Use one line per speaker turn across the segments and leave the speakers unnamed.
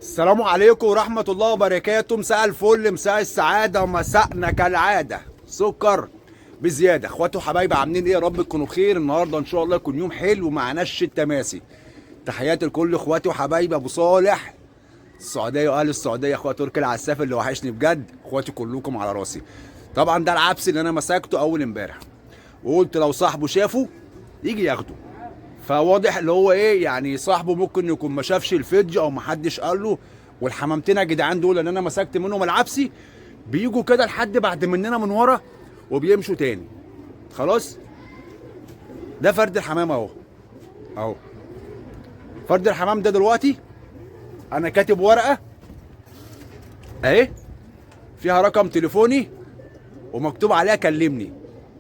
السلام عليكم ورحمة الله وبركاته. مساء الفل، مساء السعادة، ومساءنا كالعادة سكر بزيادة. اخواتي وحبايبي عاملين ايه؟ يا رب تكونوا بخير. النهارده ان شاء الله يكون يوم حلو ومعناش التماسي. تحياتي لكل اخواتي وحبايبي. ابو صالح السعودية واهل السعودية، اخويا تركي العساف اللي وحشني بجد، اخواتي كلكم على راسي. طبعا ده العبس اللي انا مسكته اول امبارح، وقلت لو صاحبه شافه يجي ياخده. فواضح اللي هو ايه، يعني صاحبه ممكن يكون ما شافش الفيديو او ما حدش قال له. والحمامتين يا جدعان دول اللي انا مسكت منهم العبسي بيجوا كده لحد بعد مننا من ورا وبيمشوا تاني. خلاص، ده فرد الحمام اهو. اهو فرد الحمام ده. دلوقتي انا كاتب ورقه اهي فيها رقم تليفوني ومكتوب عليها كلمني.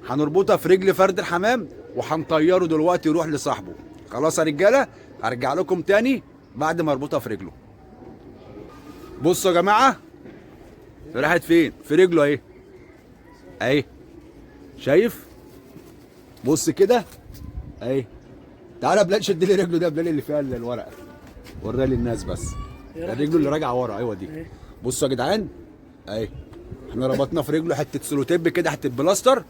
هنربطها في رجل فرد الحمام وهنطيره دلوقتي يروح لصاحبه. خلاص يا رجاله، هرجع لكم تاني بعد ما اربطها في رجله. بصوا يا جماعه، راحت فين؟ في رجله اهي اهي، شايف؟ بص كده اهي. تعالى بلال شد لي رجله ده، بلال اللي فيها الورقه، وريها للناس بس. رجله اللي راجعه ورا، ايوه دي. بصوا يا جدعان اهي، احنا ربطنا في رجله حته سلوتيب كده، حته بلاستر،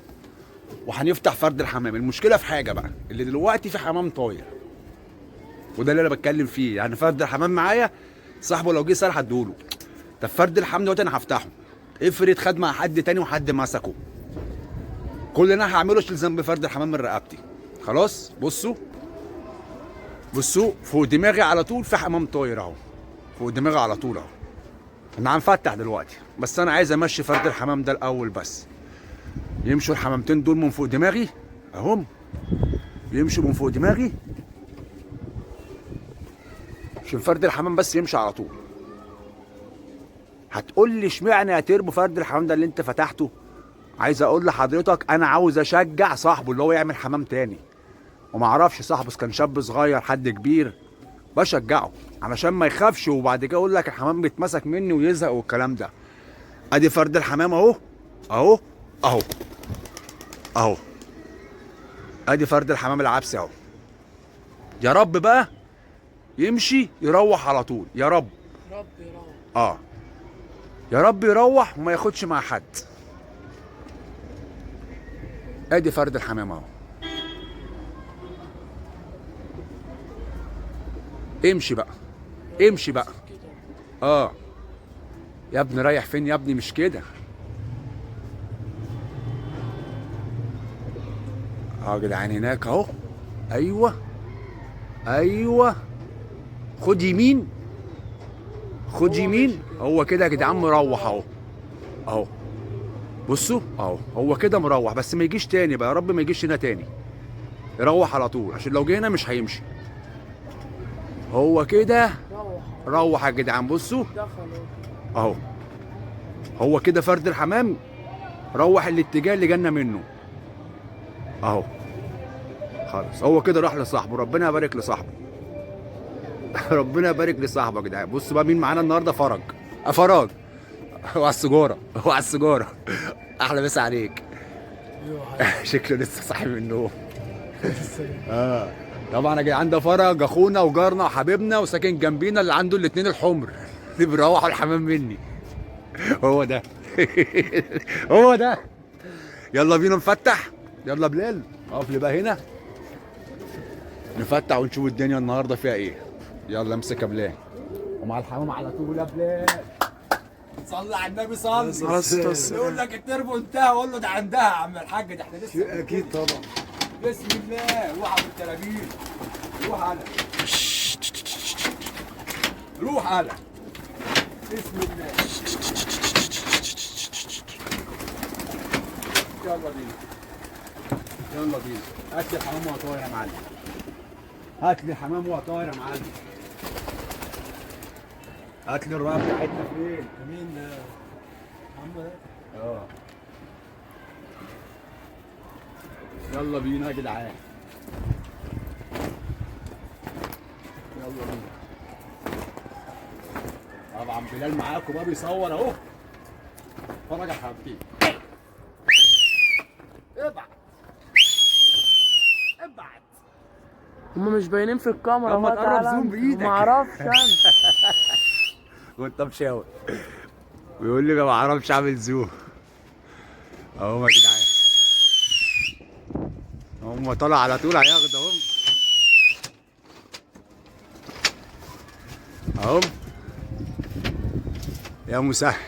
وهنفتح فرد الحمام. المشكله في حاجه بقى، اللي دلوقتي في حمام طاير، وده اللي انا بتكلم فيه. يعني فرد الحمام معايا، صاحبه لو جه سال هديهوله. طب فرد الحمام دلوقتي انا هفتحه، افرض خد مع حد تاني وحد مسكه، كل اللي انا هعمله اشيل ذنب فرد الحمام من رقبتي. خلاص، بصوا بصوا فوق دماغي على طول في حمام طاير اهو، فوق دماغي على طول اهو. انا هنفتح دلوقتي، بس انا عايز امشي فرد الحمام ده الاول بس. يمشوا الحمامتين دول من فوق دماغي اهم، يمشوا من فوق دماغي عشان فرد الحمام بس يمشي على طول. هتقول لي اشمعنى يا تربو فرد الحمام ده اللي انت فتحته؟ عايز اقول لحضرتك انا عاوز اشجع صاحبه اللي هو يعمل حمام تاني، وما اعرفش صاحبه كان شاب صغير حد كبير، بشجعه علشان ما يخافش وبعد كده يقول لك الحمام بيتمسك مني ويزهق والكلام ده. ادي فرد الحمام اهو اهو اهو اهو. ادي فرد الحمام العبسي اهو. يا رب بقى يمشي يروح على طول، يا رب.
رب يروح.
اه، يا رب يروح وما ياخدش مع حد. ادي فرد الحمام اهو. امشي بقى، امشي بقى. اه يا ابني، رايح فين يا ابني؟ مش كده. اه يا جدعان، هناك اهو. ايوه ايوه، خد يمين، خد يمين. هو كده يا جدعان مروح اهو اهو. بصوا اهو، هو كده مروح، بس ما يجيش تاني بقى، يا رب ما يجيش هنا تاني. يروح على طول عشان لو جه هنا مش هيمشي. هو كده
روح.
روح يا جدعان. بصوا
دخل
اهو، هو كده فرد الحمام روح الاتجاه اللي جالنا منه اهو. خلاص، هو كده راح لصاحبه. ربنا يبارك لصاحبه. ربنا يبارك لصاحبه يا جدعان. بصوا بقى مين معانا النهارده؟ فرج. فرج هو على السجاره، هو على السجاره. احلى مسا عليك. شكله لسه صاحي من النوم. اه طبعا يا جدعان، ده فرج اخونا وجارنا وحبيبنا وساكن جنبينا، اللي عنده الاتنين الحمر اللي بيروحوا الحمام مني. هو ده. هو ده. يلا بينا نفتح. يلا بلال اقف لي بقى هنا، نفتح ونشوف الدنيا النهارده فيها ايه. يلا امسك يا بلال، ومع الحمام على طول يا بلال. صلي على النبي، صلي. يقول لك التربو انتهى، اقول له ده عندها يا عم الحاج، ده احنا لسه.
اكيد طبعا.
بسم الله. روح على التلاميذ، روح على، روح على، بسم الله. يلا بينا، يلا بينا. هات لي الحمام وهو طاير يا معلم، هات لي الحمام وهو طاير يا معلم. هات لي الرقبه بتاعتنا فين؟
مين ده؟ محمد.
اه يلا بينا يا جدعان، يلا بينا. طبعا بلال معاكم بقى بيصور اهو. اتفرج يا حبيبي. ابعت ابعت.
هما مش باينين في الكاميرا.
لما
بقى
تقرب
تعالى
زوم
انت.
بإيدك.
ما اعرفش انا.
وانت مشاور ويقول لي ما بعرفش اعمل زوم اهو يا جدعان. هم طالع على طول هياخد اهم يا مسهل.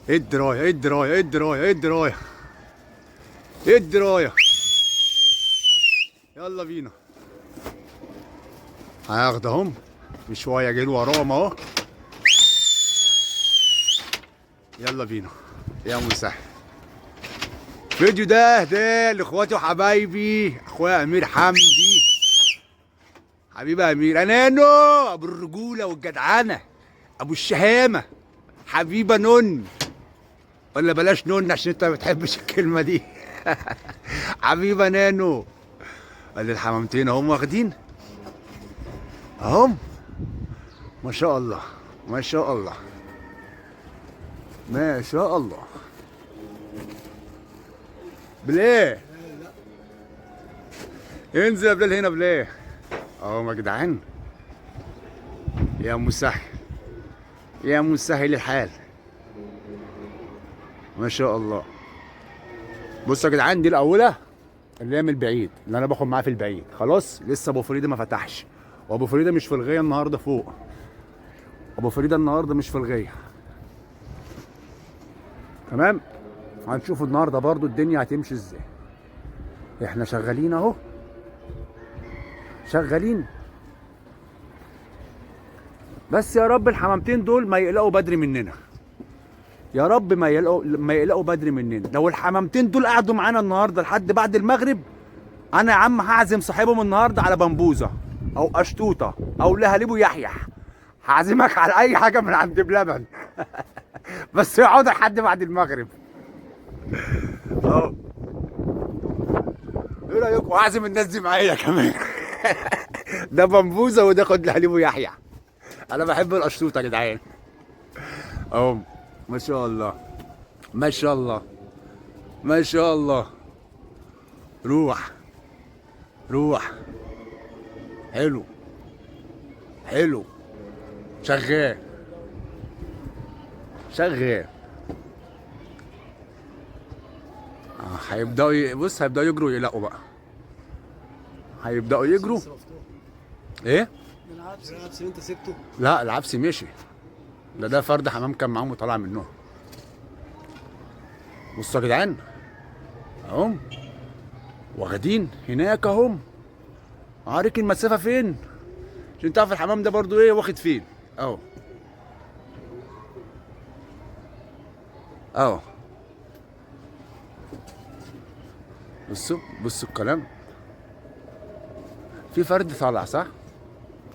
ايه الدرايه ايه الدرايه ايه الدرايه ايه الدرايه ايه الدرايه. يلا بينا هياخد اهم بشويه جايين وراهم اهو. يلا بينا يا مسهل. الفيديو ده لاخواتي وحبايبي اخويا امير حمدي حبيبي امير انانو ابو الرجوله والجدعنه ابو الشهامه حبيبه نون ولا بلاش نون عشان انت ما بتحبش الكلمه دي. حبيبه نانو. قال الحمامتين اهم واخدين اهم ما شاء الله ما شاء الله ما شاء الله. بليه انزل يا بلال هنا بليه اهو يا جدعان. يا مسهل يا مسهل الحال ما شاء الله. بصوا يا جدعان دي الاولى اللي هي من البعيد اللي انا باخد معاه في البعيد. خلاص لسه ابو فريده ما فتحش وابو فريده مش في الغيه النهارده فوق. ابو فريده النهارده مش في الغيه. تمام هنشوف النهارده برضو الدنيا هتمشي ازاي. احنا شغالين اهو شغالين. بس يا رب الحمامتين دول ما يقلقوا بدري مننا. يا رب ما يقلقوا بدري مننا. لو الحمامتين دول قعدوا معانا النهارده لحد بعد المغرب انا يا عم هعزم صاحبهم النهارده على بمبوزه او قشطوطه او لهاليبو يحيح. هعزمك على اي حاجه من عند بلبن. بس يقعدوا لحد بعد المغرب اهو. ايه رايكم اعزم الناس دي معايا كمان. ده بمبوزه وده خد لهاليبو يحيح. انا بحب القشطوطه يا جدعان اهو. ما شاء الله ما شاء الله ما شاء الله. روح روح حلو حلو شغال شغال. هيبداوا بص هيبداوا يجروا يقلقوا بقى. هيبداوا يجروا. ايه
العبس اللي انت سبته.
لا العبس مشي. ده فرد حمام كان معاهم وطلع منهم. بصوا يا جدعان اهم واخدين هناك اهم. عارف المسافه فين عشان تعرف الحمام ده برضو ايه واخد فين اهو اهو. بصوا الكلام. في فرد طالع صح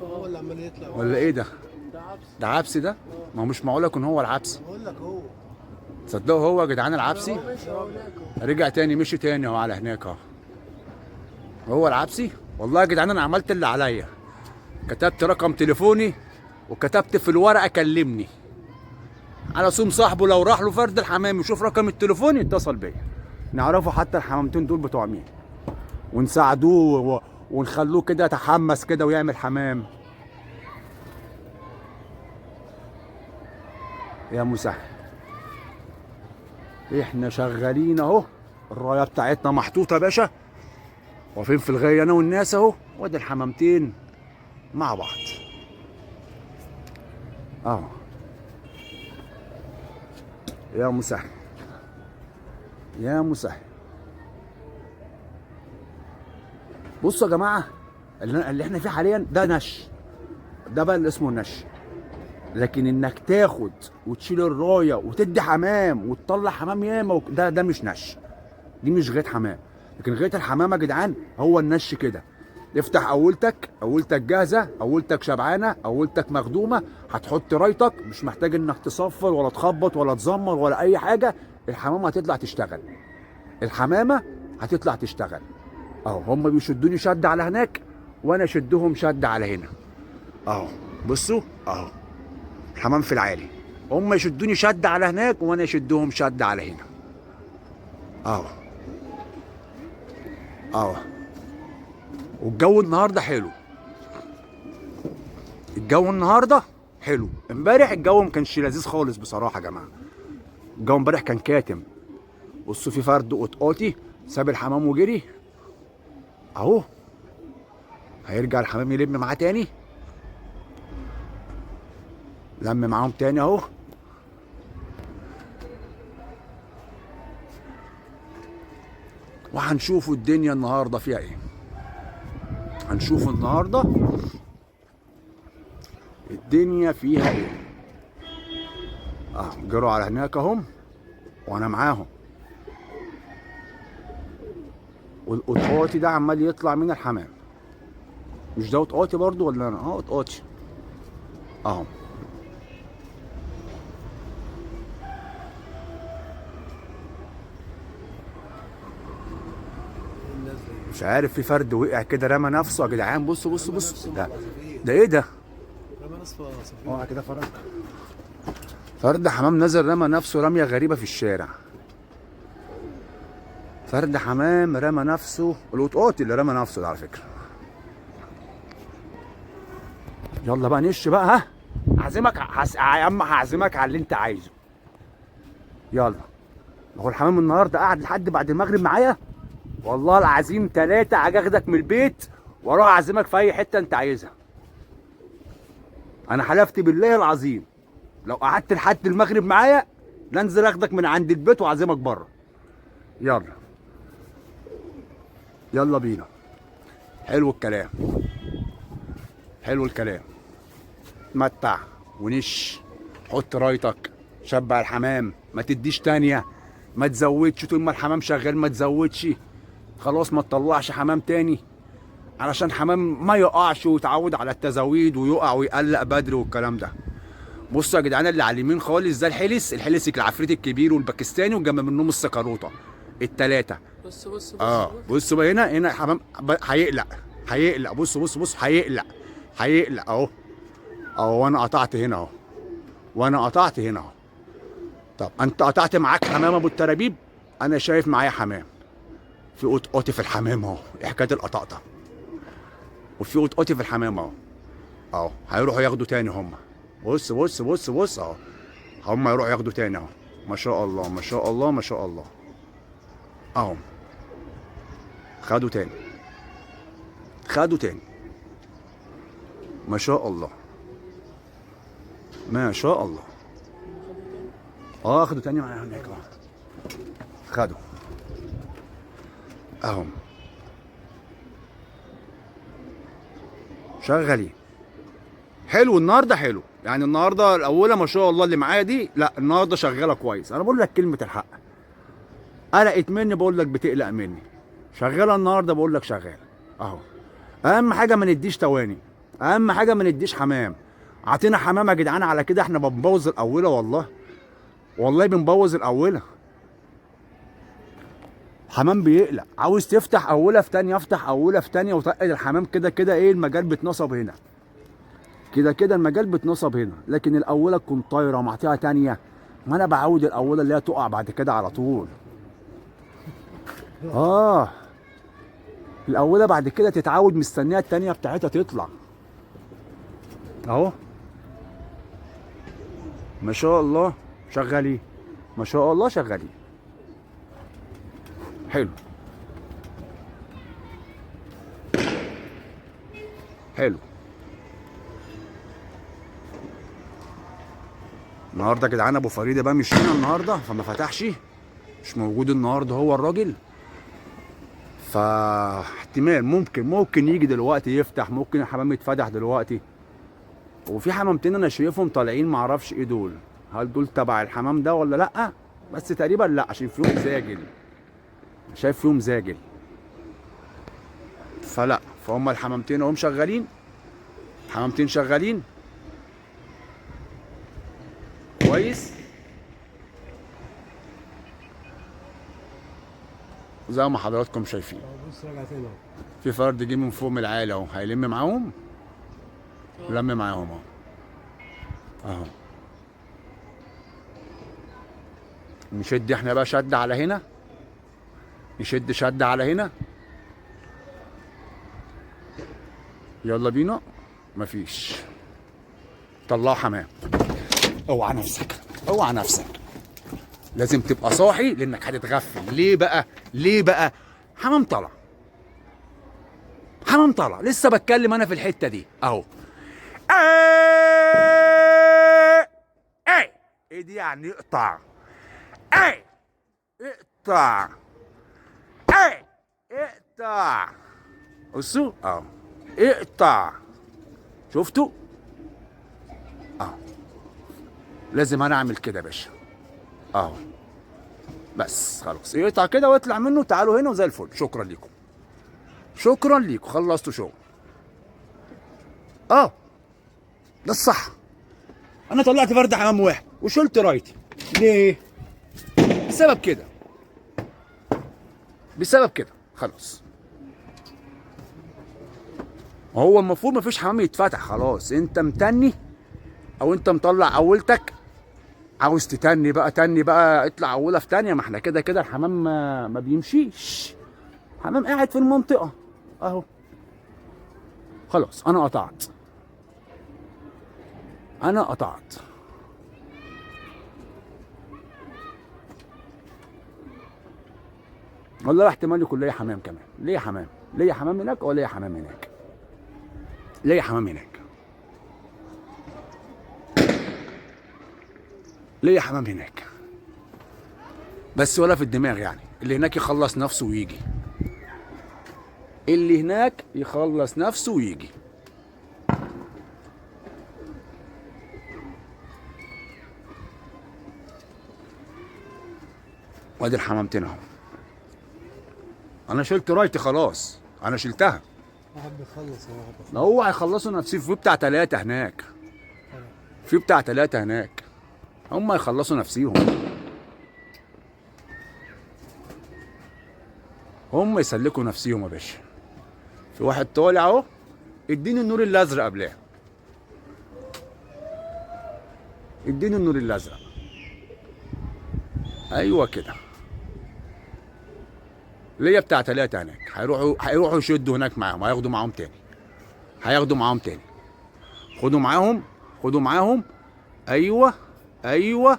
هو اللي عمال يطلع
ولا ايه ده؟
ده عبس.
ده عبسي ده؟ ما هو مش معقول يكون هو العبسي.
بقول لك هو
تصدقوا هو يا جدعان العبسي.
ماشي اهو هناك اهو.
رجع تاني مشي تاني اهو على هناك اهو. هو العبسي والله يا جدعان. انا عملت اللي عليا. كتبت رقم تليفوني وكتبت في الورقه كلمني على صوم صاحبه. لو راح له فرد الحمام يشوف رقم التليفون يتصل بيا نعرفوا حتى الحمامتين دول بتوع مين ونساعدوه ونخلوه كده يتحمس كده ويعمل حمام. يا مسهل احنا شغالين اهو. الرايه بتاعتنا محطوطه يا باشا. واقفين في الغايه انا والناس اهو. وادي الحمامتين مع بعض اهو. يا مسهل يا مسهل. بصوا يا جماعه اللي احنا فيه حاليا ده نش. ده بقى اللي اسمه نش. لكن انك تاخد وتشيل الرايه وتدي حمام وتطلع حمام ياما ده مش نش. دي مش غايه حمام. لكن غايه الحمام يا جدعان هو النش كده. افتح اولتك جاهزه، اولتك شبعانه، اولتك مخدومه. هتحط رايتك مش محتاج انك تصفر ولا تخبط ولا تزمر ولا اي حاجه. الحمامه هتطلع تشتغل. الحمامه هتطلع تشتغل اهو. هم بيشدوني شد على هناك وانا اشدهم شد على هنا اهو. بصوا اهو الحمام في العالي. هم يشدوني شد على هناك وانا اشدهم شد على هنا اهو اهو. والجو النهارده حلو. الجو النهارده حلو. امبارح الجو ما كانش لذيذ خالص بصراحه يا جماعه. الجو امبارح كان كاتم. بصوا في فرد قطقاطي ساب الحمام وجري اهو. هيرجع الحمام يلم معاه تاني. لم معاهم تاني اهو. وهنشوفوا الدنيا النهارده فيها ايه. هنشوف النهارده الدنيا فيها ايه. جروا على هناك اهم وانا معاهم. والقطقاطي ده عمال يطلع من الحمام. مش ده قطقاطي برضو ولا انا؟ قطقاطي اهو. مش عارف في فرد وقع كده رمى نفسه يا جدعان. بصوا بصوا بصوا ده ايه ده؟
رمى نفسه على عصافير.
اوعى كده فرد حمام نزل رمى نفسه رميه غريبه في الشارع. فرد حمام رمى نفسه. القطقاطي اللي رمى نفسه ده على فكره. يلا بقى نش بقى. ها هعزمك يا عم، هعزمك على اللي انت عايزه. يلا. هو الحمام النهارده قاعد لحد بعد المغرب معايا. والله العظيم 3 هاجي اخدك من البيت واروح اعزمك في اي حته انت عايزها. انا حلفت بالله العظيم لو قعدت لحد المغرب معايا ننزل اخدك من عند البيت واعزمك بره. يلا. يلا بينا. حلو الكلام. حلو الكلام. متع ونش. حط رايتك. شبع الحمام. ما تديش تانية. ما تزودش طول ما الحمام شغال. ما تزودش. خلاص ما تطلعش حمام تاني علشان حمام ما يقعش ويتعود على التزاويد ويقع ويقلق بدري والكلام ده. بصوا يا جدعان اللي على اليمين خالص ده الحلس العفريت الكبير والباكستاني وجنب منهم السكروطه. التلاتة.
بص
بصوا بقى هنا حمام هيقلق. بص هيقلق اهو. وانا قطعت هنا اهو. طب انت قطعت معاك حمام ابو الترابيب. انا شايف معايا حمام. في قطقاطي في الحمام اهو. ايه حكايه القطاطه؟ وفي قطقاطي في الحمام اهو. هيروحوا ياخدوا تاني هم. بص اهو. هم يروحوا ياخدوا تاني اهو. ما شاء الله اهو. خدوا تاني. ما شاء الله. خدوا تاني معايا هناك اهو. خدوا اهم. شغالين. حلو النهارده. حلو يعني النهارده الاولى ما شاء الله اللي معايا دي. لا النهارده شغاله كويس. انا بقول لك كلمه الحق. قلقت مني بقول لك بتقلق مني. شغاله النهارده بقول لك شغاله اهو. اهم حاجه ما نديش تواني. اهم حاجه ما نديش حمام. عطينا حمام يا جدعان على كده احنا بنبوظ الاولى. والله بنبوظ الاولى. حمام بيقلق. عاوز تفتح اولى في تانية افتح اولى في تانية وتقل الحمام. كده ايه المجال بيتنصب هنا. كده المجال بيتنصب هنا. لكن الاولى تكون طايره ومعطيها تانية. ما انا بعود الاولى اللي هي تقع بعد كده على طول. الاولى بعد كده تتعود مستنيه التانية بتاعتها تطلع اهو. ما شاء الله شغالين. حلو. النهارده يا جدعان ابو فريده بقى مش هنا النهارده فما فتحش. مش موجود النهارده هو الراجل. فاحتمال ممكن يجي دلوقتي يفتح. ممكن الحمام يتفتح دلوقتي. وفي حمامتين انا شايفهم طالعين معرفش ايه دول. هل دول تبع الحمام ده ولا لا؟ بس تقريبا لا عشان فيهم زاجل. شايف فيهم زاجل. فلا فهم الحمامتين اهم شغالين. كويس. زي ما حضراتكم شايفين.
بص راجع تاني اهو.
في فرد جه من فوق من العالي اهو. هيلم معاهم. لم معاهم اهو. نشد احنا بقى شد على هنا. شد على هنا. يلا بينا. مفيش. طلعوا حمام. اوعى نفسك، اوعى نفسك، لازم تبقى صاحي لانك هتتغفل. ليه بقى؟ ليه بقى؟ حمام طلع، حمام طلع. لسه بتكلم انا في الحته دي اهو. ايه دي يعني؟ اقطع. اقطع. اقطع. بصوا اهو، اقطع. شفتوا؟ اهو، لازم انا اعمل كده يا باشا اهو. بس خلاص، يقطع كده واطلع منه. تعالوا هنا وزي الفل. شكرا ليكم، شكرا ليكم، خلصتوا شغل. ده الصح. انا طلعت فرد حمام واحد وشلت رايتي. ليه؟ بسبب كده، بسبب كده. خلاص، هو المفروض مفيش حمام يتفتح. خلاص انت متني او انت مطلع اولتك، عاوز تتني بقى تني بقى، اطلع اولها في تانية. ما احنا كده كده الحمام ما بيمشيش، حمام قاعد في المنطقة اهو. خلاص انا قطعت، انا قطعت. والله احتمال يكون ليا حمام كمان. ليا حمام، ليا حمام هناك وليا حمام هناك، ليا حمام هناك، ليا حمام هناك. بس ولا في الدماغ يعني. اللي هناك يخلص نفسه ويجي، اللي هناك يخلص نفسه ويجي. وادي الحمامتين اهو. انا شلت رايتي خلاص، انا شلتها.
واحد بيخلص وواحد بيخلص.
هو هيخلصوا نفسي. في بتاع 3 هناك، في بتاع 3 هناك، هم يخلصوا نفسيهم، هم يسلكوا نفسيهم يا باشا. في واحد طالع اهو، اديني النور الازرق قبلها، اديني النور الازرق. ايوه كده. ليا بتاع 3 هناك، هيروحوا يشدوا هناك معاهم، هياخدوا معاهم تاني، هياخدوا معاهم تاني. خدوا معاهم، خدوا معاهم. ايوه ايوه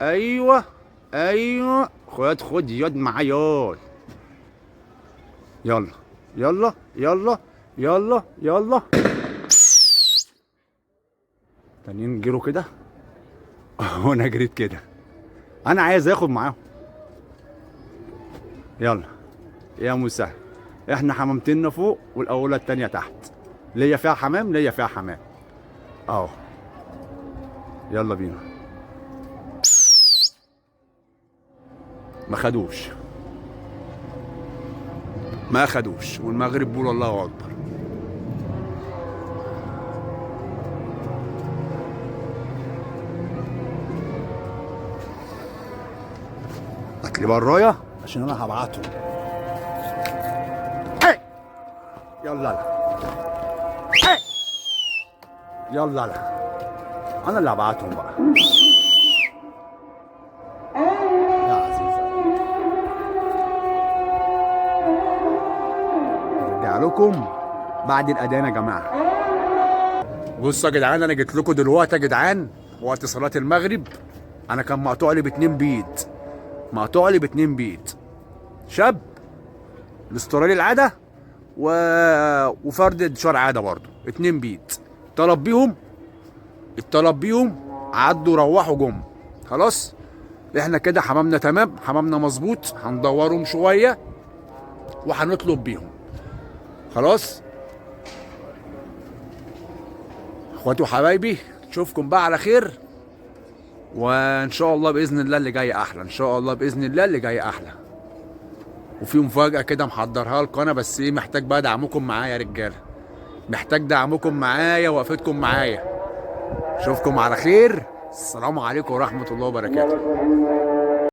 ايوه ايوه. خد يد معايا. يلا يلا يلا يلا يلا. تانيين جروا كده وانا جريت كده. انا عايز اخد معاهم. يلا يا مسهل. احنا حمامتنا فوق والاولى التانية تحت. ليا فيها حمام، ليا فيها حمام اهو. يلا بينا. ما خدوش، ما خدوش. والمغرب بيقول الله اكبر. هات لي برايه عشان انا هبعتهم. يلا لا، يلا لا، انا اللي هبعتهم بقى يا عزيزة. ارجع لكم بعد الاذان يا جماعه. بصوا يا جدعان، انا جيت لكم دلوقتي يا جدعان وقت صلاه المغرب. انا كان مقطوع لي ب2 بيض، مقطوع لي ب2 بيض. شاب الاسترالي العاده وفرد شهر عاده برضه 2 بيض. طلب بيهم، الطلب بيهم عدوا روحوا جم. خلاص احنا كده حمامنا تمام، حمامنا مظبوط. هندورهم شويه وهنطلب بيهم. خلاص اخواتي وحبايبي، نشوفكم بقى على خير. وان شاء الله باذن الله اللي جاي احلى، ان شاء الله باذن الله اللي جاي احلى. وفي مفاجاه كده محضرها لكم انا، بس ايه، محتاج بقى دعمكم معايا يا رجاله، محتاج دعمكم معايا ووقفتكم معايا. اشوفكم على خير. السلام عليكم ورحمه الله وبركاته.